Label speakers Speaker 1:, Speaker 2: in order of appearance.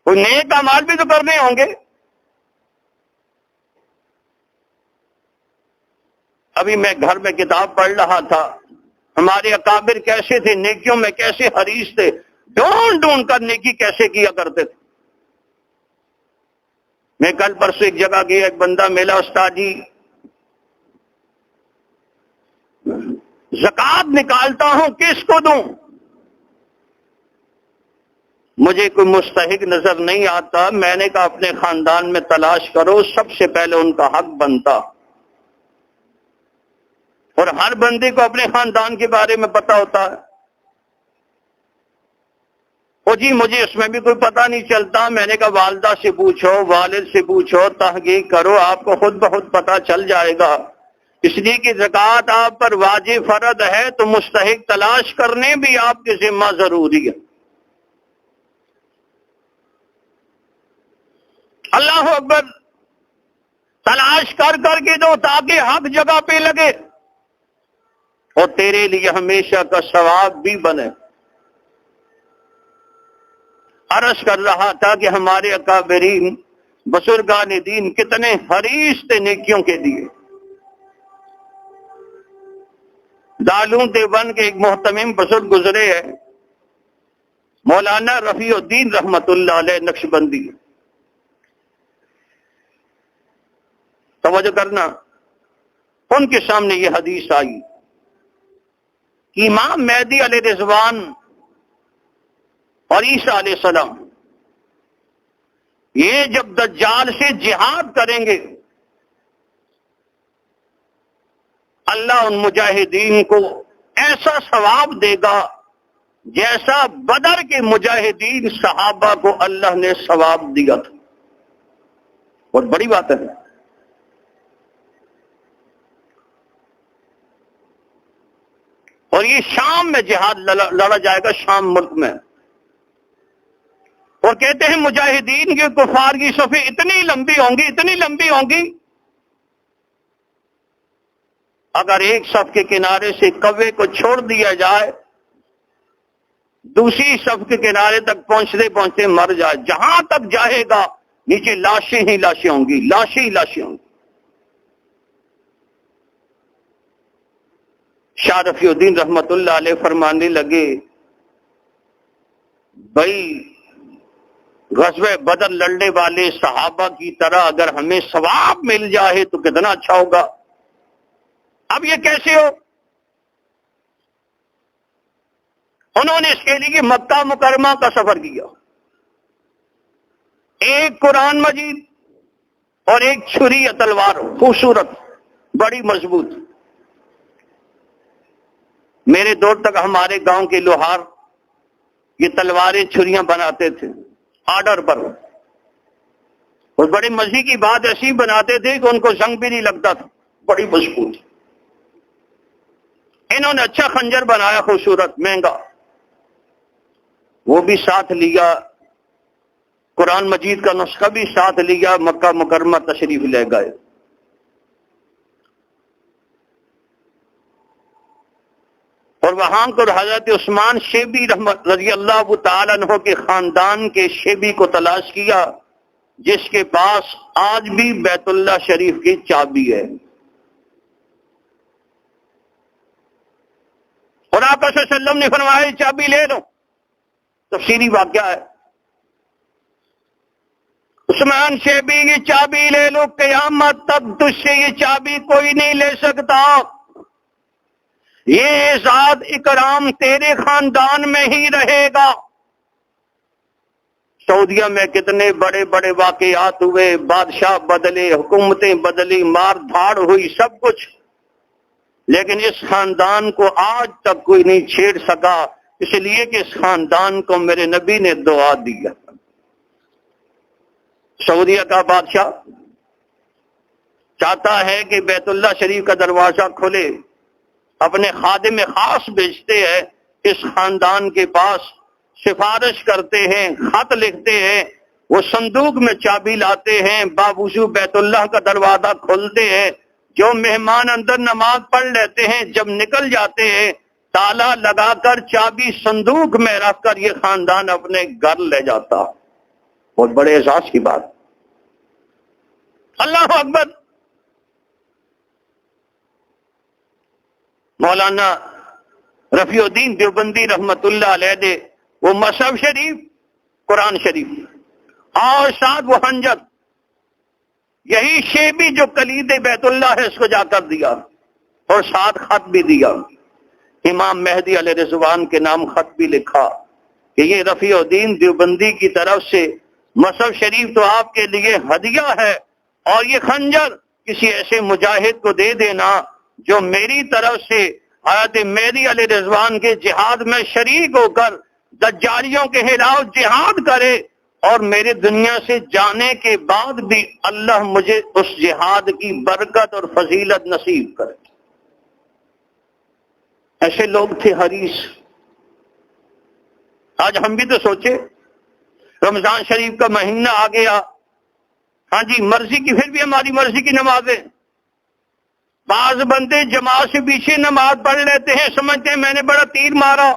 Speaker 1: کوئی نیک اعمال بھی تو کرنے ہوں گے. ابھی میں گھر میں کتاب پڑھ رہا تھا، ہمارے اکابر کیسے تھے، نیکیوں میں کیسے حریص تھے، ڈھونڈ ڈھونڈ کر نیکی کیسے کیا کرتے تھے. میں کل پرسوں ایک جگہ گیا، ایک بندہ ملا، استاد جی زکوٰۃ نکالتا ہوں کس کو دوں؟ مجھے کوئی مستحق نظر نہیں آتا. میں نے کہا اپنے خاندان میں تلاش کرو، سب سے پہلے ان کا حق بنتا. اور ہر بندے کو اپنے خاندان کے بارے میں پتا ہوتا ہے. او جی مجھے اس میں بھی کوئی پتہ نہیں چلتا. میں نے کہا والدہ سے پوچھو، والد سے پوچھو، تحقیق کرو، آپ کو خود بخود پتہ چل جائے گا. اس لیے کہ زکوٰۃ آپ پر واجب فرض ہے تو مستحق تلاش کرنے بھی آپ کے ذمہ ضروری ہے. اللہ اکبر. تلاش کر کر کے دو تاکہ حق جگہ پہ لگے اور تیرے لیے ہمیشہ کا ثواب بھی بنے. عرض کر رہا تھا کہ ہمارے اکابرین بزرگان دین کتنے حریص تھے نیکیوں کے لیے. دارالعلوم دیوبند کے ایک محتمم بزرگ گزرے ہیں، مولانا رفیع الدین رحمت اللہ علیہ نقشبندی. توجہ کرنا، ان کے سامنے یہ حدیث آئی کہ امام مہدی علیہ رضوان اور عیسیٰ علیہ السلام یہ جب دجال سے جہاد کریں گے، اللہ ان مجاہدین کو ایسا ثواب دے گا جیسا بدر کے مجاہدین صحابہ کو اللہ نے ثواب دیا تھا. بہت بڑی بات ہے. اور یہ شام میں جہاد لڑا جائے گا، شام ملک میں. اور کہتے ہیں مجاہدین کے کفار کی صفیں اتنی لمبی ہوں گی، اتنی لمبی ہوں گی، اگر ایک صف کے کنارے سے کوے کو چھوڑ دیا جائے دوسری صف کے کنارے تک پہنچتے پہنچتے مر جائے، جہاں تک جائے گا نیچے لاشیں ہی لاشیں ہوں گی، لاشیں ہی لاشیں ہوں گی. شاہ رفیع الدین رحمت اللہ علیہ فرمانے لگے بھائی غزوہ بدر لڑنے والے صحابہ کی طرح اگر ہمیں ثواب مل جائے تو کتنا اچھا ہوگا. اب یہ کیسے ہو؟ انہوں نے اس کے لیے مکہ مکرمہ کا سفر کیا، ایک قرآن مجید اور ایک چھری یا تلوار خوبصورت بڑی مضبوط. میرے دور تک ہمارے گاؤں کے لوہار یہ تلواریں چھریاں بناتے تھے آرڈر پر، اور بڑے مزے کی بات ایسی بناتے تھے کہ ان کو زنگ بھی نہیں لگتا تھا، بڑی مضبوط. انہوں نے اچھا خنجر بنایا خوبصورت مہنگا، وہ بھی ساتھ لیا، قرآن مجید کا نسخہ بھی ساتھ لیا، مکہ مکرمہ تشریف لے گئے. اور وہاں کو حضرت عثمان شیبی رحمت رضی اللہ تعالیٰ عنہ کے خاندان کے شیبی کو تلاش کیا جس کے پاس آج بھی بیت اللہ شریف کی چابی ہے. اور آقا صلی اللہ علیہ وسلم نے فرمایا چابی لے لو. تفصیلی واقعہ ہے. عثمان شیبی یہ چابی لے لو، قیامت تک تجھ سے یہ چابی کوئی نہیں لے سکتا، یہ اعزاز اکرام تیرے خاندان میں ہی رہے گا. سعودیہ میں کتنے بڑے بڑے واقعات ہوئے، بادشاہ بدلے، حکومتیں بدلی، مار دھاڑ ہوئی، سب کچھ، لیکن اس خاندان کو آج تک کوئی نہیں چھیڑ سکا، اس لیے کہ اس خاندان کو میرے نبی نے دعا دیا. سعودیہ کا بادشاہ چاہتا ہے کہ بیت اللہ شریف کا دروازہ کھلے، اپنے خادم خاص بھیجتے ہیں اس خاندان کے پاس، سفارش کرتے ہیں، خط لکھتے ہیں، وہ صندوق میں چابی لاتے ہیں، باوضو بیت اللہ کا دروازہ کھولتے ہیں، جو مہمان اندر نماز پڑھ لیتے ہیں جب نکل جاتے ہیں تالا لگا کر چابی صندوق میں رکھ کر یہ خاندان اپنے گھر لے جاتا. بہت بڑے احساس کی بات. اللہ اکبر. مولانا رفیع الدین دیوبندی رحمت اللہ علیہ نے وہ مصحف شریف، قرآن شریف اور ساتھ وہ خنجر، یہی شے بھی جو کلید بیت اللہ ہے اس کو جا کر دیا، اور ساتھ خط بھی دیا. امام مہدی علیہ رضوان کے نام خط بھی لکھا کہ یہ رفیع الدین دیوبندی کی طرف سے مصحف شریف تو آپ کے لیے ہدیہ ہے، اور یہ خنجر کسی ایسے مجاہد کو دے دینا جو میری طرف سے حضرت مہدی علیہ رضوان کے جہاد میں شریک ہو کر دجالیوں کے خلاف جہاد کرے، اور میرے دنیا سے جانے کے بعد بھی اللہ مجھے اس جہاد کی برکت اور فضیلت نصیب کرے. ایسے لوگ تھے حریص. آج ہم بھی تو سوچے، رمضان شریف کا مہینہ آ گیا، ہاں جی مرضی کی، پھر بھی ہماری مرضی کی نمازیں. بعض بندے جماعت سے پیچھے نماز پڑھ لیتے ہیں، سمجھتے ہیں میں نے بڑا تیر مارا،